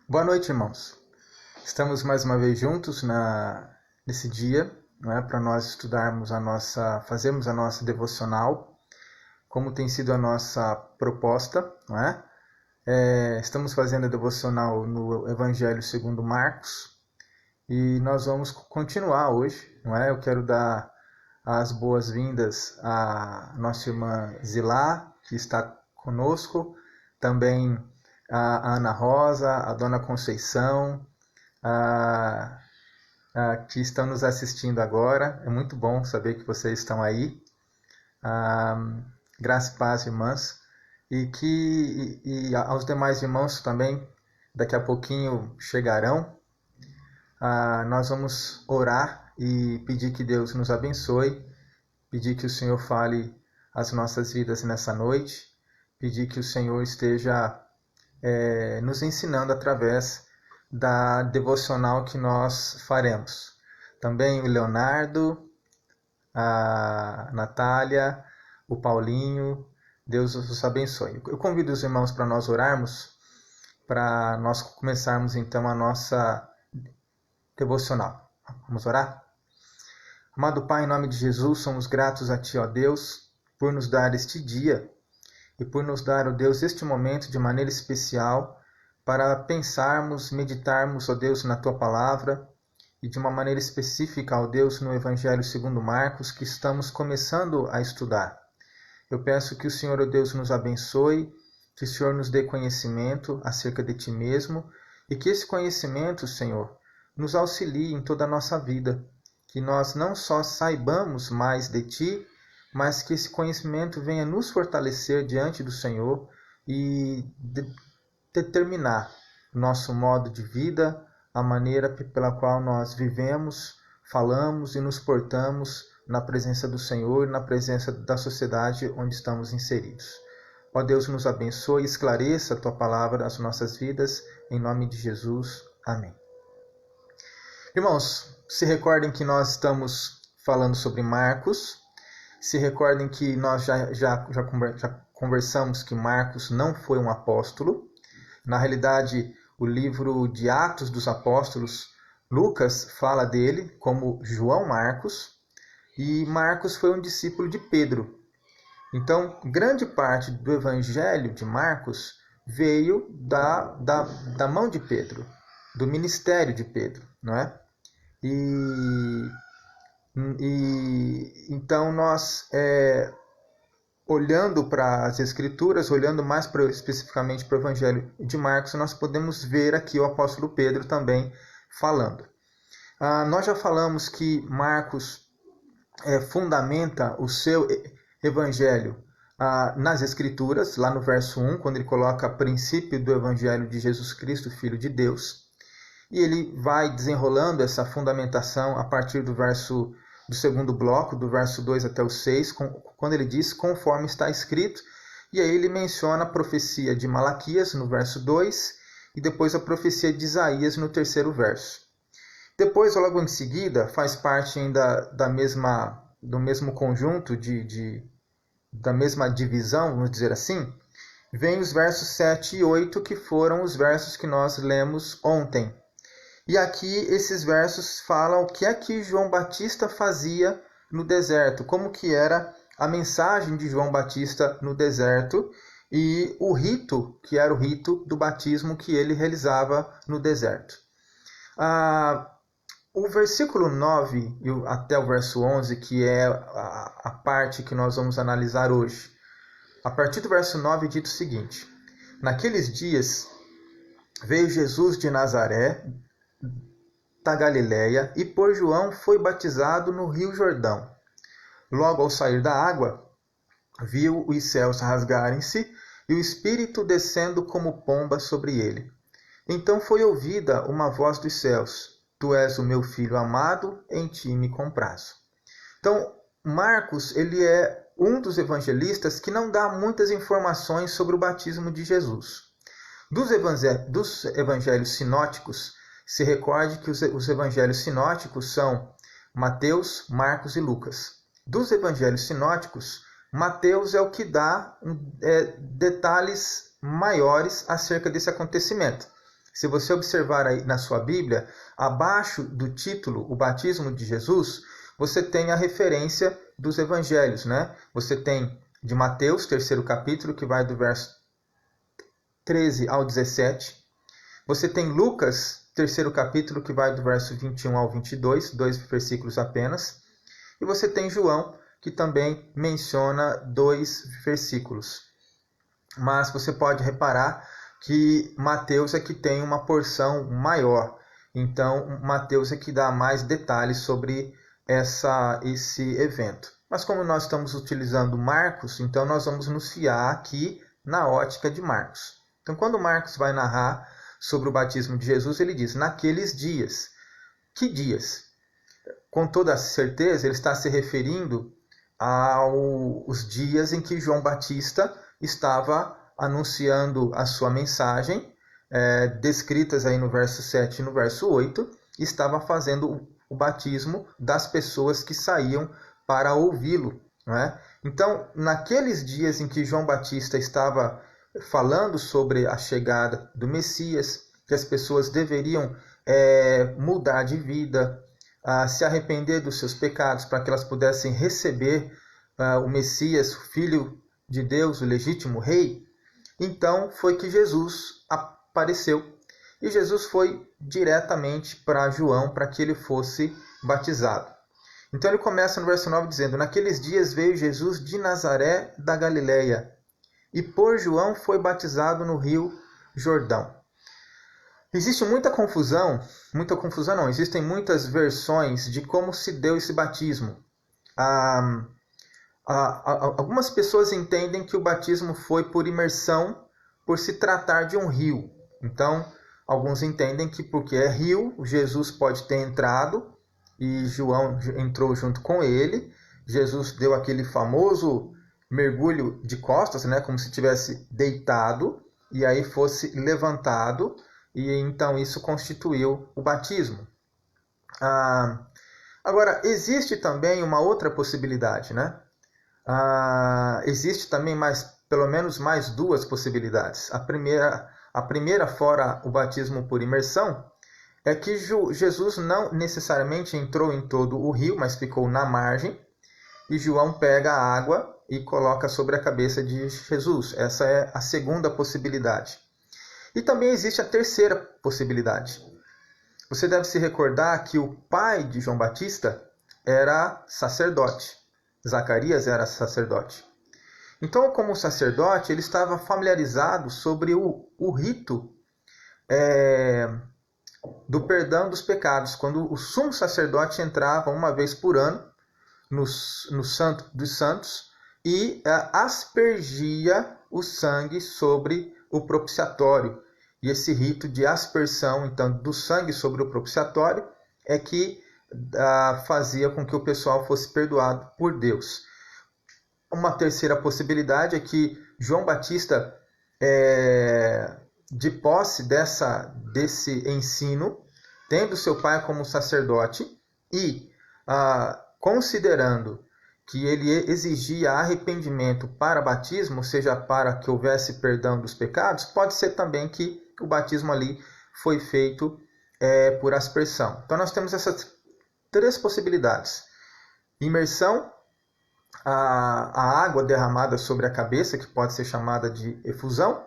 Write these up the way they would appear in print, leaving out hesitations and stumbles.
Boa noite, irmãos. Estamos mais uma vez juntos nesse dia, para nós estudarmos fazermos a nossa devocional, como tem sido a nossa proposta, estamos fazendo a devocional no Evangelho segundo Marcos e nós vamos continuar hoje, Eu quero dar as boas-vindas à nossa irmã Zilá, que está conosco, também a Ana Rosa, a Dona Conceição, que estão nos assistindo agora. É muito bom saber que vocês estão aí. Graça e paz, irmãs. E aos demais irmãos também, daqui a pouquinho chegarão. Nós vamos orar e pedir que Deus nos abençoe, pedir que o Senhor fale as nossas vidas nessa noite, pedir que o Senhor esteja nos ensinando através da devocional que nós faremos. Também o Leonardo, a Natália, o Paulinho, Deus os abençoe. Eu convido os irmãos para nós orarmos, para nós começarmos então a nossa devocional. Vamos orar? Amado Pai, em nome de Jesus, somos gratos a Ti, ó Deus, por nos dar este dia e por nos dar, ó Deus, este momento de maneira especial para pensarmos, meditarmos, ó Deus, na Tua Palavra e de uma maneira específica, ó Deus, no Evangelho segundo Marcos, que estamos começando a estudar. Eu peço que o Senhor, ó Deus, nos abençoe, que o Senhor nos dê conhecimento acerca de Ti mesmo e que esse conhecimento, Senhor, nos auxilie em toda a nossa vida, que nós não só saibamos mais de Ti, mas que esse conhecimento venha nos fortalecer diante do Senhor e determinar nosso modo de vida, a maneira pela qual nós vivemos, falamos e nos portamos na presença do Senhor e na presença da sociedade onde estamos inseridos. Ó Deus, nos abençoe e esclareça a Tua palavra nas nossas vidas, em nome de Jesus. Amém. Irmãos, se recordem que nós estamos falando sobre Marcos. Se recordem que nós já conversamos que Marcos não foi um apóstolo. Na realidade, o livro de Atos dos Apóstolos, Lucas fala dele como João Marcos, e Marcos foi um discípulo de Pedro. Então, grande parte do Evangelho de Marcos veio da mão de Pedro, do ministério de Pedro, não é? Então nós, olhando para as Escrituras, olhando mais especificamente para o Evangelho de Marcos, nós podemos ver aqui o apóstolo Pedro também falando. Nós já falamos que Marcos fundamenta o seu Evangelho nas Escrituras, lá no verso 1, quando ele coloca princípio do Evangelho de Jesus Cristo, Filho de Deus. E ele vai desenrolando essa fundamentação a partir do segundo bloco, do verso 2 até o 6, quando ele diz conforme está escrito, e aí ele menciona a profecia de Malaquias no verso 2, e depois a profecia de Isaías no terceiro verso. Depois, logo em seguida, faz parte ainda do mesmo conjunto, da mesma divisão, vamos dizer assim, vem os versos 7 e 8, que foram os versos que nós lemos ontem. E aqui esses versos falam o que é que João Batista fazia no deserto, como que era a mensagem de João Batista no deserto e o rito, que era o rito do batismo que ele realizava no deserto. O versículo 9 até o verso 11, que é a parte que nós vamos analisar hoje. A partir do verso 9 dito o seguinte: naqueles dias veio Jesus de Nazaré, da Galileia, e por João foi batizado no rio Jordão. Logo ao sair da água, viu os céus rasgarem-se e o Espírito descendo como pomba sobre ele. Então foi ouvida uma voz dos céus: Tu és o meu filho amado, em ti me comprazo. Então, Marcos, ele é um dos evangelistas que não dá muitas informações sobre o batismo de Jesus. Dos evangelhos sinóticos, se recorde que os evangelhos sinóticos são Mateus, Marcos e Lucas. Dos evangelhos sinóticos, Mateus é o que dá detalhes maiores acerca desse acontecimento. Se você observar aí na sua Bíblia, abaixo do título, o batismo de Jesus, você tem a referência dos evangelhos, né? Você tem de Mateus, 3º capítulo, que vai do verso 13 ao 17. Você tem Lucas, 3º capítulo, que vai do verso 21 ao 22, 2 versículos apenas. E você tem João, que também menciona 2 versículos. Mas você pode reparar que Mateus é que tem uma porção maior. Então, Mateus é que dá mais detalhes sobre esse evento. Mas como nós estamos utilizando Marcos, então nós vamos nos fiar aqui na ótica de Marcos. Então, quando Marcos vai narrar sobre o batismo de Jesus, ele diz, naqueles dias. Que dias? Com toda certeza, ele está se referindo aos dias em que João Batista estava anunciando a sua mensagem, descritas aí no verso 7 e no verso 8, estava fazendo o batismo das pessoas que saíam para ouvi-lo, não é? Então, naqueles dias em que João Batista estava falando sobre a chegada do Messias, que as pessoas deveriam mudar de vida, se arrepender dos seus pecados, para que elas pudessem receber o Messias, o Filho de Deus, o legítimo Rei, então foi que Jesus apareceu. E Jesus foi diretamente para João para que ele fosse batizado. Então ele começa no verso 9 dizendo, naqueles dias veio Jesus de Nazaré da Galileia, e por João foi batizado no rio Jordão. Existe muita confusão não, existem muitas versões de como se deu esse batismo. Algumas pessoas entendem que o batismo foi por imersão, por se tratar de um rio. Então, alguns entendem que porque é rio, Jesus pode ter entrado e João entrou junto com ele. Jesus deu aquele famoso mergulho de costas, né, como se tivesse deitado e aí fosse levantado, e então isso constituiu o batismo. Agora, existe também uma outra possibilidade, né? Existe também pelo menos mais 2 possibilidades. A primeira, fora o batismo por imersão, é que Jesus não necessariamente entrou em todo o rio, mas ficou na margem, e João pega a água e coloca sobre a cabeça de Jesus. Essa é a segunda possibilidade. E também existe a terceira possibilidade. Você deve se recordar que o pai de João Batista era sacerdote. Zacarias era sacerdote. Então, como sacerdote, ele estava familiarizado sobre o rito do perdão dos pecados, quando o sumo sacerdote entrava uma vez por ano no Santo dos Santos e aspergia o sangue sobre o propiciatório. E esse rito de aspersão, então, do sangue sobre o propiciatório é que fazia com que o pessoal fosse perdoado por Deus. Uma terceira possibilidade é que João Batista, de posse desse ensino, tendo seu pai como sacerdote e considerando que ele exigia arrependimento para batismo, ou seja, para que houvesse perdão dos pecados, pode ser também que o batismo ali foi feito por aspersão. Então nós temos essas 3 possibilidades: imersão, a água derramada sobre a cabeça, que pode ser chamada de efusão,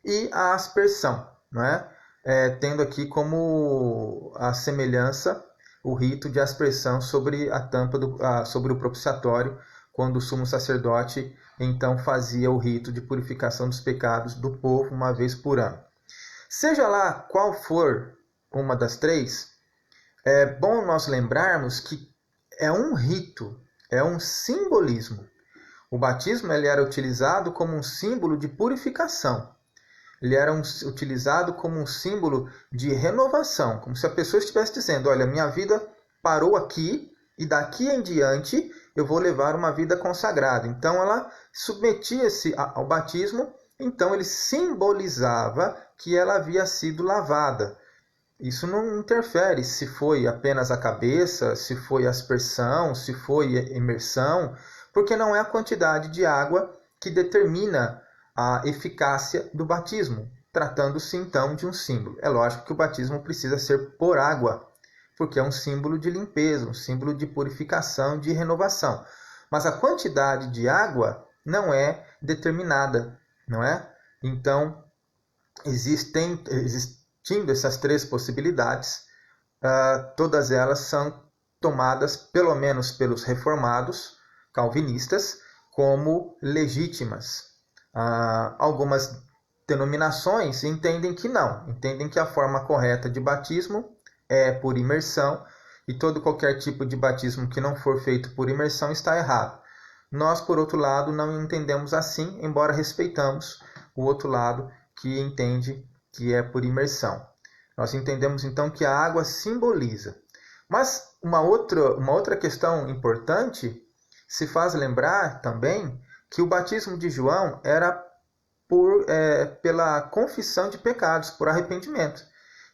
e a aspersão, não é? Tendo aqui como a semelhança o rito de aspersão sobre a tampa sobre o propiciatório, quando o sumo sacerdote então fazia o rito de purificação dos pecados do povo uma vez por ano. Seja lá qual for uma das 3, é bom nós lembrarmos que é um rito, é um simbolismo. O batismo ele era utilizado como um símbolo de purificação. Ele era utilizado como um símbolo de renovação, como se a pessoa estivesse dizendo, olha, minha vida parou aqui e daqui em diante eu vou levar uma vida consagrada. Então ela submetia-se ao batismo, então ele simbolizava que ela havia sido lavada. Isso não interfere se foi apenas a cabeça, se foi aspersão, se foi imersão, porque não é a quantidade de água que determina a eficácia do batismo. tratando-se então de um símbolo. É lógico que o batismo precisa ser por água, porque é um símbolo de limpeza, um símbolo de purificação, de renovação. Mas a quantidade de água não é determinada, não é? Então, existindo essas três possibilidades, todas elas são tomadas, pelo menos pelos reformados calvinistas, como legítimas. Algumas denominações entendem que não, entendem que a forma correta de batismo é por imersão, e qualquer tipo de batismo que não for feito por imersão está errado. Nós, por outro lado, não entendemos assim, embora respeitamos o outro lado que entende que é por imersão. Nós entendemos então que a água simboliza. Mas uma outra questão importante se faz lembrar também que o batismo de João era pela confissão de pecados, por arrependimento.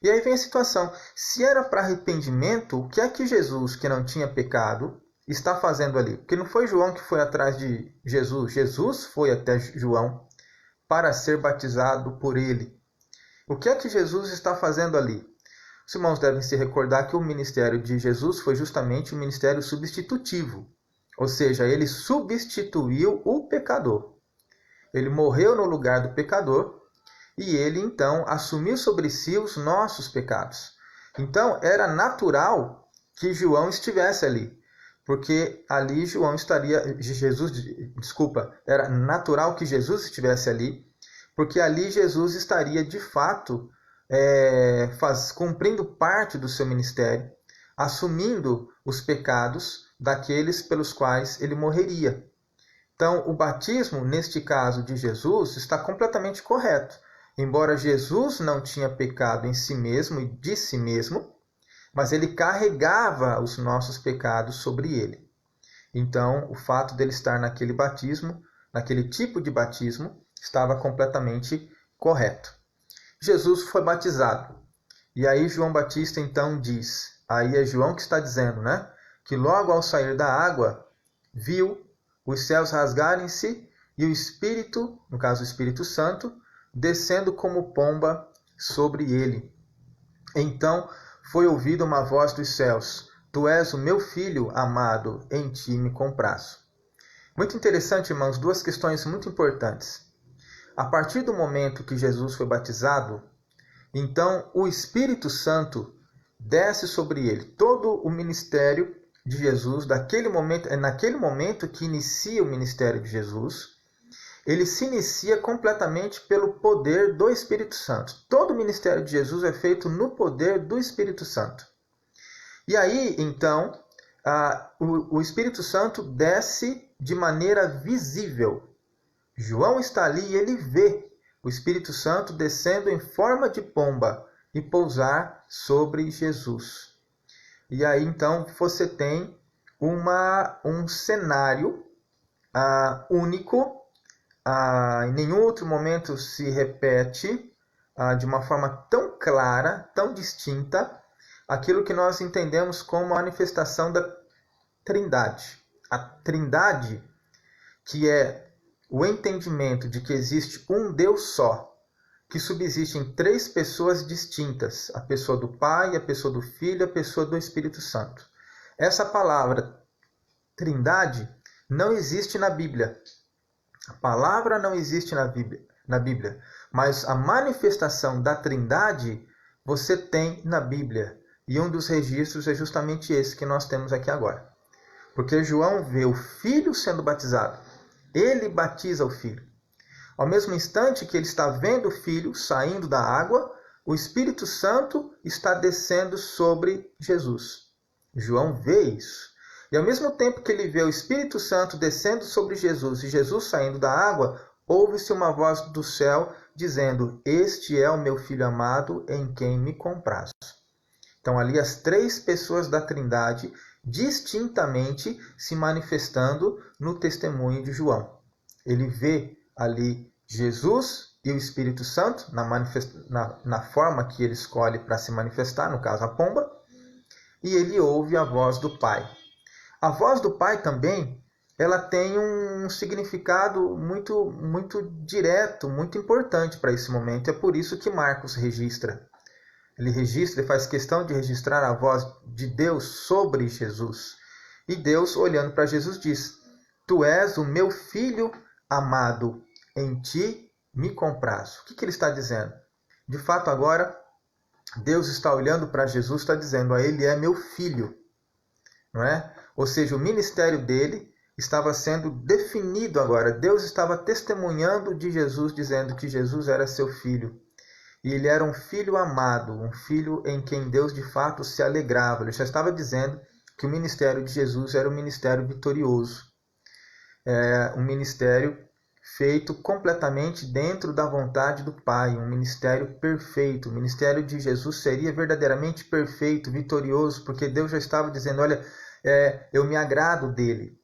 E aí vem a situação, se era para arrependimento, o que é que Jesus, que não tinha pecado, está fazendo ali? Porque não foi João que foi atrás de Jesus, Jesus foi até João para ser batizado por ele. O que é que Jesus está fazendo ali? Os irmãos devem se recordar que o ministério de Jesus foi justamente um ministério substitutivo, ou seja, ele substituiu o pecador. Ele morreu no lugar do pecador e ele então assumiu sobre si os nossos pecados. Então era natural que João estivesse ali, porque ali era natural que Jesus estivesse ali, porque ali Jesus estaria de fato cumprindo parte do seu ministério, assumindo os pecados daqueles pelos quais ele morreria. Então, o batismo, neste caso de Jesus, está completamente correto. Embora Jesus não tinha pecado em si mesmo e de si mesmo, mas ele carregava os nossos pecados sobre ele. Então, o fato dele estar naquele batismo, naquele tipo de batismo, estava completamente correto. Jesus foi batizado. E aí João Batista então diz, aí é João que está dizendo, né? Que logo ao sair da água, viu os céus rasgarem-se e o Espírito, no caso o Espírito Santo, descendo como pomba sobre ele. Então foi ouvida uma voz dos céus, Tu és o meu filho amado, em ti me comprazo. Muito interessante, irmãos, duas questões muito importantes. A partir do momento que Jesus foi batizado, então o Espírito Santo desce sobre ele. Todo o ministério de Jesus, naquele momento que inicia o ministério de Jesus, ele se inicia completamente pelo poder do Espírito Santo. Todo o ministério de Jesus é feito no poder do Espírito Santo. E aí, então, o Espírito Santo desce de maneira visível. João está ali e ele vê o Espírito Santo descendo em forma de pomba e pousar sobre Jesus. E aí, então, você tem um cenário único. Em nenhum outro momento se repete de uma forma tão clara, tão distinta, aquilo que nós entendemos como a manifestação da Trindade. A Trindade, que é o entendimento de que existe um Deus só, que subsiste em três pessoas distintas, a pessoa do Pai, a pessoa do Filho, a pessoa do Espírito Santo. Essa palavra Trindade não existe na Bíblia. A palavra não existe na Bíblia, mas a manifestação da Trindade você tem na Bíblia. E um dos registros é justamente esse que nós temos aqui agora. Porque João vê o Filho sendo batizado. Ele batiza o Filho. Ao mesmo instante que ele está vendo o Filho saindo da água, o Espírito Santo está descendo sobre Jesus. João vê isso. E ao mesmo tempo que ele vê o Espírito Santo descendo sobre Jesus e Jesus saindo da água, ouve-se uma voz do céu dizendo, Este é o meu Filho amado, em quem me comprazo. Então ali as três pessoas da Trindade distintamente se manifestando no testemunho de João. Ele vê ali Jesus e o Espírito Santo na forma que ele escolhe para se manifestar, no caso a pomba, e ele ouve a voz do Pai. A voz do Pai também ela tem um significado muito direto, muito importante para esse momento. É por isso que Marcos registra. Ele faz questão de registrar a voz de Deus sobre Jesus. E Deus, olhando para Jesus, diz: Tu és o meu filho amado, em ti me comprazo. O que ele está dizendo? De fato, agora, Deus está olhando para Jesus, está dizendo: ele é meu filho. Não é? Ou seja, o ministério dele estava sendo definido agora. Deus estava testemunhando de Jesus, dizendo que Jesus era seu filho. E ele era um filho amado, um filho em quem Deus de fato se alegrava. Ele já estava dizendo que o ministério de Jesus era um ministério vitorioso. Um ministério feito completamente dentro da vontade do Pai, um ministério perfeito. O ministério de Jesus seria verdadeiramente perfeito, vitorioso, porque Deus já estava dizendo: olha, eu me agrado dele.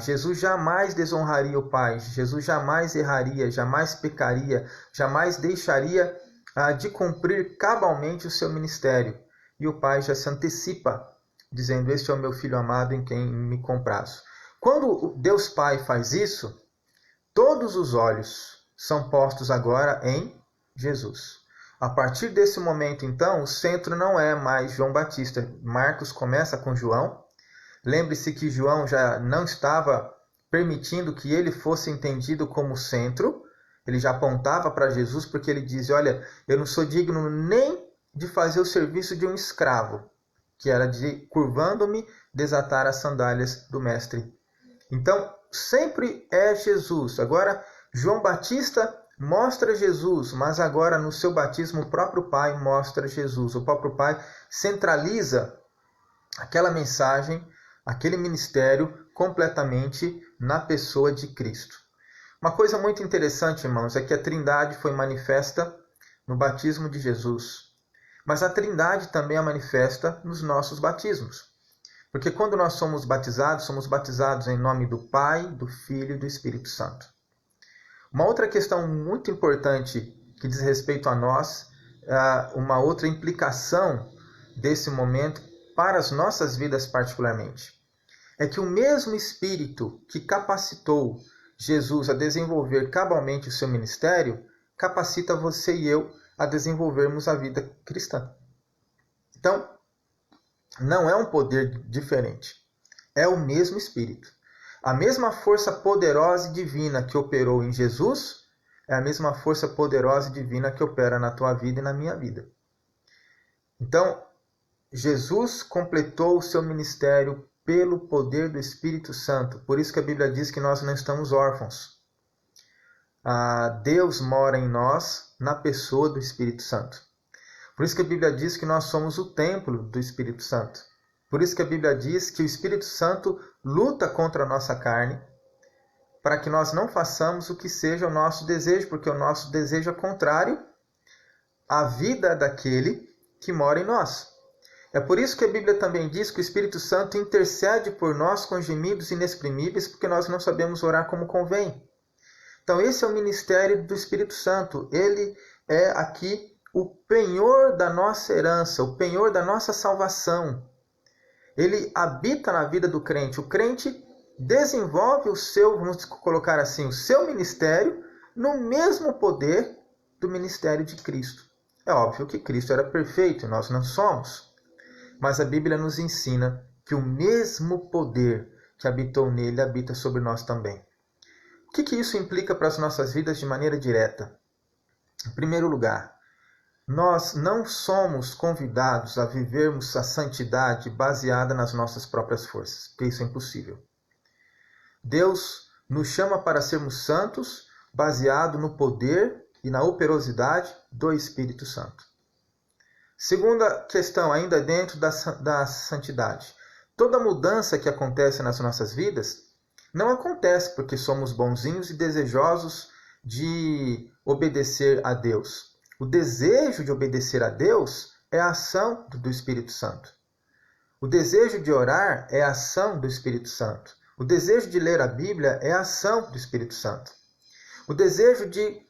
Jesus jamais desonraria o Pai, Jesus jamais erraria, jamais pecaria, jamais deixaria de cumprir cabalmente o seu ministério. E o Pai já se antecipa, dizendo: este é o meu filho amado em quem me comprazo. Quando Deus Pai faz isso, todos os olhos são postos agora em Jesus. A partir desse momento, então, o centro não é mais João Batista. Marcos começa com João. Lembre-se que João já não estava permitindo que ele fosse entendido como centro. Ele já apontava para Jesus, porque ele diz: olha, eu não sou digno nem de fazer o serviço de um escravo, que era de, curvando-me, desatar as sandálias do mestre. Então, sempre é Jesus. Agora, João Batista mostra Jesus, mas agora no seu batismo o próprio Pai mostra Jesus. O próprio Pai centraliza aquela mensagem, aquele ministério completamente na pessoa de Cristo. Uma coisa muito interessante, irmãos, é que a Trindade foi manifesta no batismo de Jesus. Mas a Trindade também é manifesta nos nossos batismos. Porque quando nós somos batizados em nome do Pai, do Filho e do Espírito Santo. Uma outra questão muito importante que diz respeito a nós, uma outra implicação desse momento para as nossas vidas particularmente, é que o mesmo Espírito que capacitou Jesus a desenvolver cabalmente o seu ministério, capacita você e eu a desenvolvermos a vida cristã. Então, não é um poder diferente, é o mesmo Espírito. A mesma força poderosa e divina que operou em Jesus é a mesma força poderosa e divina que opera na tua vida e na minha vida. Então, Jesus completou o seu ministério pelo poder do Espírito Santo. Por isso que a Bíblia diz que nós não estamos órfãos. Deus mora em nós na pessoa do Espírito Santo. Por isso que a Bíblia diz que nós somos o templo do Espírito Santo. Por isso que a Bíblia diz que o Espírito Santo luta contra a nossa carne, para que nós não façamos o que seja o nosso desejo, porque o nosso desejo é contrário à vida daquele que mora em nós. É por isso que a Bíblia também diz que o Espírito Santo intercede por nós com gemidos inexprimíveis, porque nós não sabemos orar como convém. Então esse é o ministério do Espírito Santo. Ele é aqui o penhor da nossa herança, o penhor da nossa salvação. Ele habita na vida do crente. O crente desenvolve o seu, vamos colocar assim, o seu ministério no mesmo poder do ministério de Cristo. É óbvio que Cristo era perfeito e nós não somos. Mas a Bíblia nos ensina que o mesmo poder que habitou nele habita sobre nós também. O que isso implica para as nossas vidas de maneira direta? Em primeiro lugar, nós não somos convidados a vivermos a santidade baseada nas nossas próprias forças, porque isso é impossível. Deus nos chama para sermos santos baseado no poder e na operosidade do Espírito Santo. Segunda questão, ainda dentro da santidade. Toda mudança que acontece nas nossas vidas não acontece porque somos bonzinhos e desejosos de obedecer a Deus. O desejo de obedecer a Deus é a ação do Espírito Santo. O desejo de orar é a ação do Espírito Santo. O desejo de ler a Bíblia é a ação do Espírito Santo. O desejo de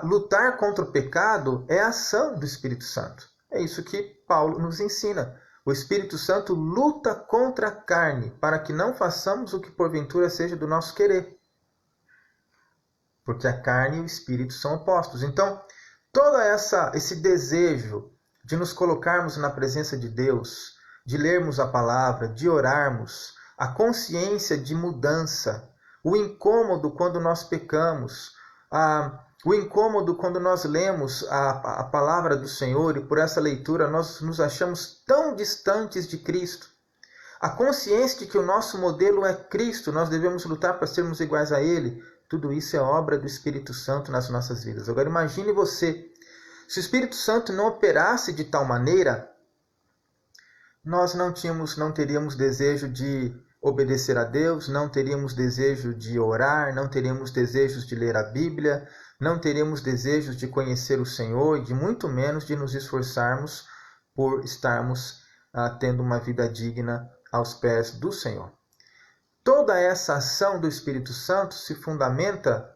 lutar contra o pecado é a ação do Espírito Santo. É isso que Paulo nos ensina. O Espírito Santo luta contra a carne, para que não façamos o que porventura seja do nosso querer. Porque a carne e o Espírito são opostos. Então, todo esse desejo de nos colocarmos na presença de Deus, de lermos a palavra, de orarmos, a consciência de mudança, o incômodo quando nós pecamos, o incômodo quando nós lemos a palavra do Senhor e por essa leitura nós nos achamos tão distantes de Cristo. A consciência de que o nosso modelo é Cristo, nós devemos lutar para sermos iguais a Ele. Tudo isso é obra do Espírito Santo nas nossas vidas. Agora imagine você, se o Espírito Santo não operasse de tal maneira, nós não teríamos desejo de obedecer a Deus, não teríamos desejo de orar, não teríamos desejos de ler a Bíblia, não teríamos desejos de conhecer o Senhor e de muito menos de nos esforçarmos por estarmos tendo uma vida digna aos pés do Senhor. Toda essa ação do Espírito Santo se fundamenta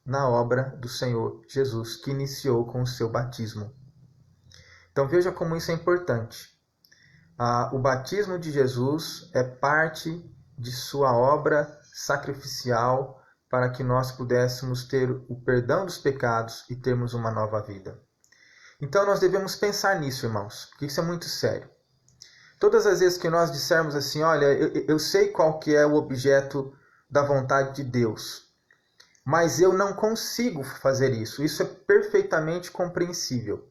na obra do Senhor Jesus, que iniciou com o seu batismo. Então veja como isso é importante. O batismo de Jesus é parte de sua obra sacrificial para que nós pudéssemos ter o perdão dos pecados e termos uma nova vida. Então nós devemos pensar nisso, irmãos, porque isso é muito sério. Todas as vezes que nós dissermos assim, olha, eu sei qual que é o objeto da vontade de Deus, mas eu não consigo fazer isso. Isso é perfeitamente compreensível.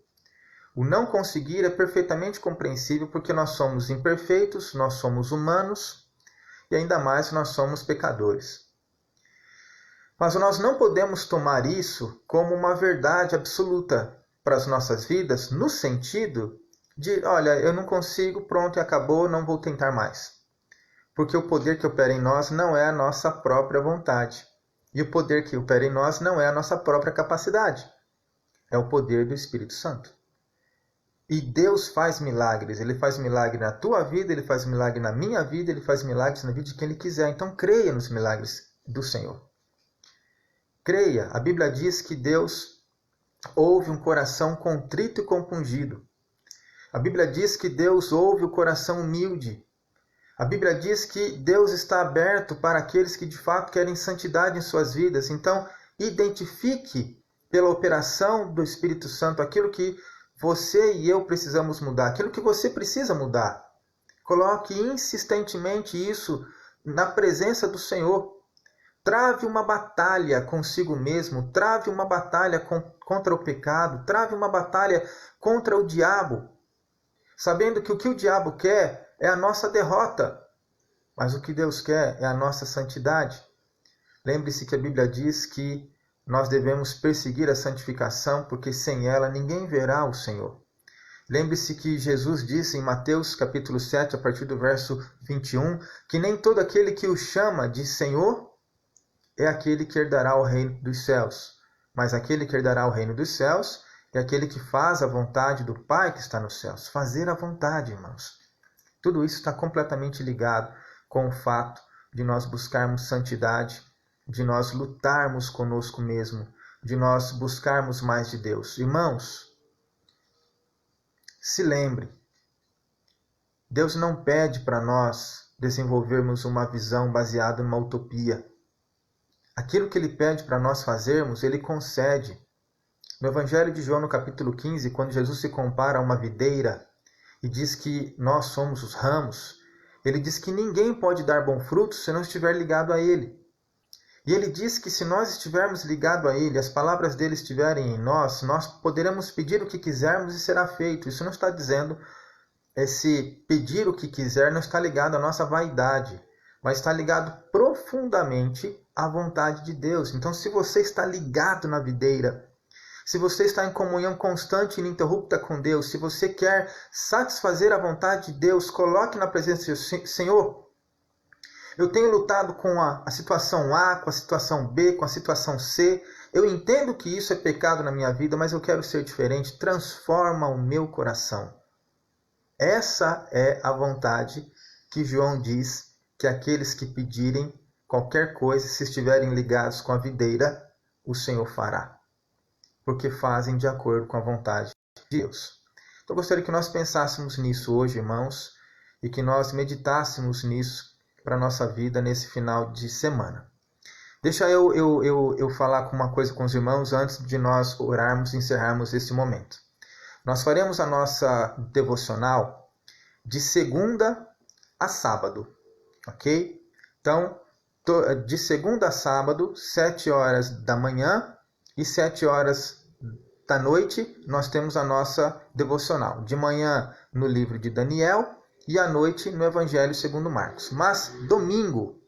O não conseguir é perfeitamente compreensível porque nós somos imperfeitos, nós somos humanos e ainda mais nós somos pecadores. Mas nós não podemos tomar isso como uma verdade absoluta para as nossas vidas, no sentido de, olha, eu não consigo, pronto e acabou, não vou tentar mais. Porque o poder que opera em nós não é a nossa própria vontade. E o poder que opera em nós não é a nossa própria capacidade. É o poder do Espírito Santo. E Deus faz milagres. Ele faz milagre na tua vida, Ele faz milagre na minha vida, Ele faz milagres na vida de quem Ele quiser. Então creia nos milagres do Senhor. Creia. A Bíblia diz que Deus ouve um coração contrito e compungido. A Bíblia diz que Deus ouve o coração humilde. A Bíblia diz que Deus está aberto para aqueles que de fato querem santidade em suas vidas. Então, identifique pela operação do Espírito Santo aquilo que você e eu precisamos mudar, aquilo que você precisa mudar. Coloque insistentemente isso na presença do Senhor. Trave uma batalha consigo mesmo, trave uma batalha contra o pecado, trave uma batalha contra o diabo, sabendo que o que o diabo quer é a nossa derrota, mas o que Deus quer é a nossa santidade. Lembre-se que a Bíblia diz que nós devemos perseguir a santificação, porque sem ela ninguém verá o Senhor. Lembre-se que Jesus disse em Mateus capítulo 7, a partir do verso 21, que nem todo aquele que o chama de Senhor é aquele que herdará o reino dos céus, mas aquele que herdará o reino dos céus é aquele que faz a vontade do Pai que está nos céus. Fazer a vontade, irmãos. Tudo isso está completamente ligado com o fato de nós buscarmos santidade, de nós lutarmos conosco mesmo, de nós buscarmos mais de Deus. Irmãos, se lembre, Deus não pede para nós desenvolvermos uma visão baseada numa utopia. Aquilo que Ele pede para nós fazermos, Ele concede. No Evangelho de João, no capítulo 15, quando Jesus se compara a uma videira e diz que nós somos os ramos, Ele diz que ninguém pode dar bom fruto se não estiver ligado a Ele. E Ele diz que se nós estivermos ligados a Ele, as palavras dEle estiverem em nós, nós poderemos pedir o que quisermos e será feito. Isso não está dizendo, esse pedir o que quiser não está ligado à nossa vaidade, mas está ligado profundamente à vontade de Deus. Então, se você está ligado na videira, se você está em comunhão constante e ininterrupta com Deus, se você quer satisfazer a vontade de Deus, coloque na presença do Senhor. Eu tenho lutado com a situação A, com a situação B, com a situação C. Eu entendo que isso é pecado na minha vida, mas eu quero ser diferente. Transforma o meu coração. Essa é a vontade que João diz que aqueles que pedirem qualquer coisa, se estiverem ligados com a videira, o Senhor fará. Porque fazem de acordo com a vontade de Deus. Então, eu gostaria que nós pensássemos nisso hoje, irmãos, e que nós meditássemos nisso para a nossa vida nesse final de semana. Deixa eu falar uma coisa com os irmãos antes de nós orarmos e encerrarmos esse momento. Nós faremos a nossa devocional de segunda a sábado, ok? Então, de segunda a sábado, 7 horas da manhã e 7 horas da noite, nós temos a nossa devocional. De manhã no livro de Daniel e à noite no Evangelho segundo Marcos. Mas domingo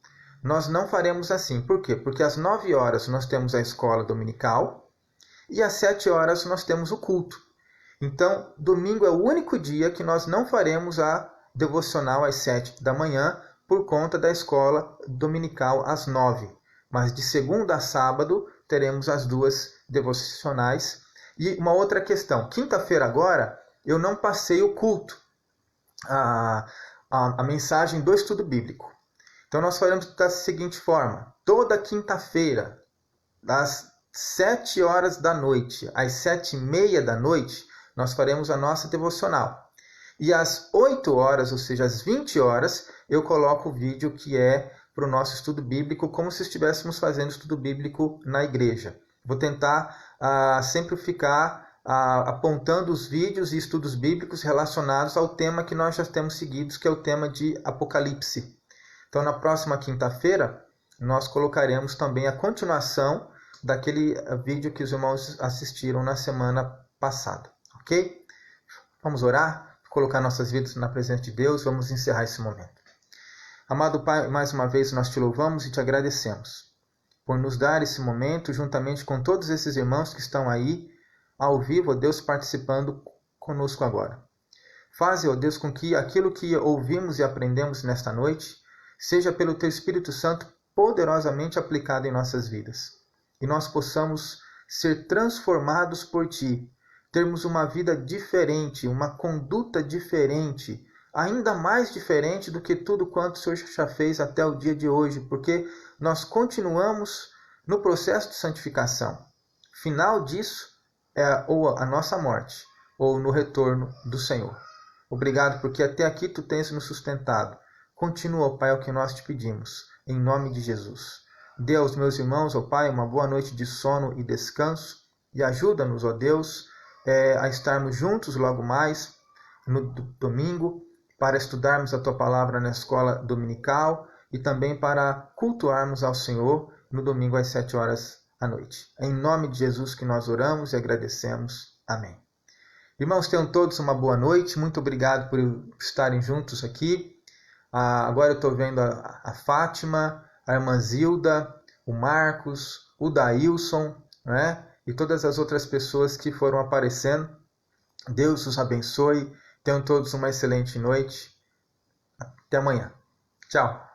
nós não faremos assim. Por quê? Porque às 9 horas nós temos a escola dominical e às 7 horas nós temos o culto. Então, domingo é o único dia que nós não faremos a devocional às 7 da manhã por conta da escola dominical às 9. Mas de segunda a sábado teremos as duas devocionais. E uma outra questão, quinta-feira agora eu não passei o culto, a mensagem do estudo bíblico. Então nós faremos da seguinte forma, toda quinta-feira, das 7 horas da noite às 7h30 da noite, nós faremos a nossa devocional. E às 8 horas, ou seja, às 20 horas, eu coloco o vídeo que é para o nosso estudo bíblico, como se estivéssemos fazendo estudo bíblico na igreja. Vou tentar sempre ficar apontando os vídeos e estudos bíblicos relacionados ao tema que nós já temos seguido, que é o tema de Apocalipse. Então, na próxima quinta-feira, nós colocaremos também a continuação daquele vídeo que os irmãos assistiram na semana passada, ok? Vamos orar, colocar nossas vidas na presença de Deus, vamos encerrar esse momento. Amado Pai, mais uma vez nós te louvamos e te agradecemos por nos dar esse momento, juntamente com todos esses irmãos que estão aí, ao vivo, ó Deus, participando conosco agora. Faze, ó Deus, com que aquilo que ouvimos e aprendemos nesta noite, seja pelo Teu Espírito Santo poderosamente aplicado em nossas vidas. E nós possamos ser transformados por Ti, termos uma vida diferente, uma conduta diferente, ainda mais diferente do que tudo quanto o Senhor já fez até o dia de hoje, porque nós continuamos no processo de santificação. Final disso é ou a nossa morte, ou no retorno do Senhor. Obrigado, porque até aqui Tu tens nos sustentado. Continua, Pai, o que nós te pedimos, em nome de Jesus. Dê aos meus irmãos, ó Pai, uma boa noite de sono e descanso, e ajuda-nos, ó Deus, a estarmos juntos logo mais, no domingo, para estudarmos a Tua Palavra na escola dominical e também para cultuarmos ao Senhor no domingo às 7 horas da noite. É em nome de Jesus que nós oramos e agradecemos. Amém. Irmãos, tenham todos uma boa noite. Muito obrigado por estarem juntos aqui. Agora eu estou vendo a Fátima, a irmã Zilda, o Marcos, o Daílson, né? E todas as outras pessoas que foram aparecendo. Deus os abençoe. Tenham todos uma excelente noite. Até amanhã. Tchau.